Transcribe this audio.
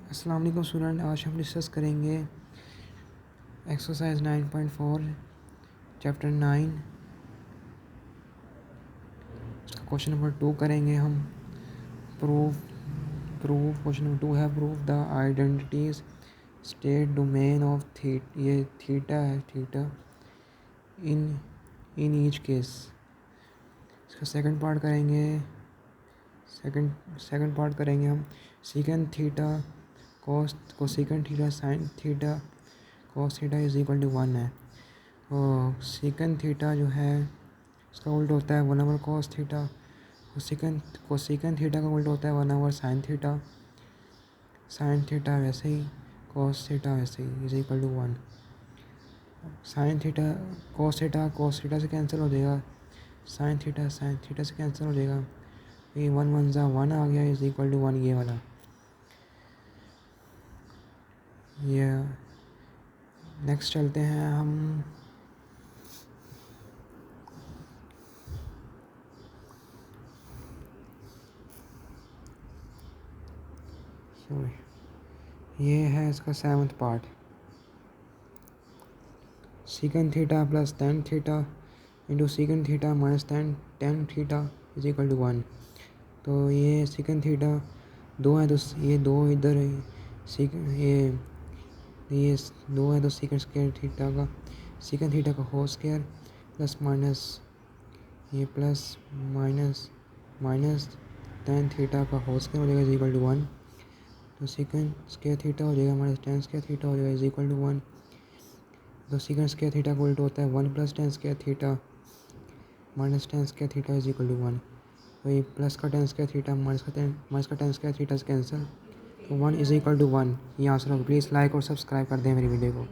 अस्सलाम वालेकुम स्टूडेंट। आज हम डिस्कस करेंगे एक्सरसाइज 9.4 चैप्टर 9 क्वेश्चन नंबर 2 करेंगे हम। प्रूव प्रूव क्वेश्चन नंबर 2 है prove the identities state domain of ये थीटा है, थीटा इन ईच केस। इसका सेकंड पार्ट करेंगे। सेकंड पार्ट करेंगे हम। Secant theta cosecant theta sine theta cos theta is equal to 1 है। और सीकेंड थीटा जो है उसका उल्टा होता है 1 over cos theta. Cosecant theta का उल्टा होता है 1 over sine theta. Sine theta वैसे ही, कॉस थीटा वैसे ही is equal to 1। Sine theta cos theta से कैंसिल हो जाएगा, साइन थीटा से कैंसिल हो जाएगा। ये 1 1 ज़ा 1 आ गया इज इक्वल टू 1 ये वाला। ये नेक्स्ट चलते हैं हम। ये है इसका 7th part. Secant theta plus tan theta into secant theta minus tan theta is equal to 1। तो ये सीकेंड थीटा 2 है तो ये 2 इधर है, ये 2 है तो सीकेंड थीटा का होल स्क्वायर प्लस माइनस ये प्लस माइनस टेन थीटा का होल स्क्वायर हो जाएगा इज इक्वल टू 1। तो सीकेंड स्क्वायर थीटा हो जाएगा माइनस टेन स्क्वायर थीटा हो जाएगा इज इक्वल टू 1। तो सीकेंड स्क्वायर थीटा का उल्टा होता है 1 plus tan square theta minus tan square theta is equal to 1। तो ये प्लस का टेन स्क्वायर थीटा माइनस का टेन स्क्वायर थीटा से कैंसिल, तो 1 इज इक्वल टू 1। ये आंसर होगा। प्लीज़ लाइक और सब्सक्राइब कर दें मेरी वीडियो को।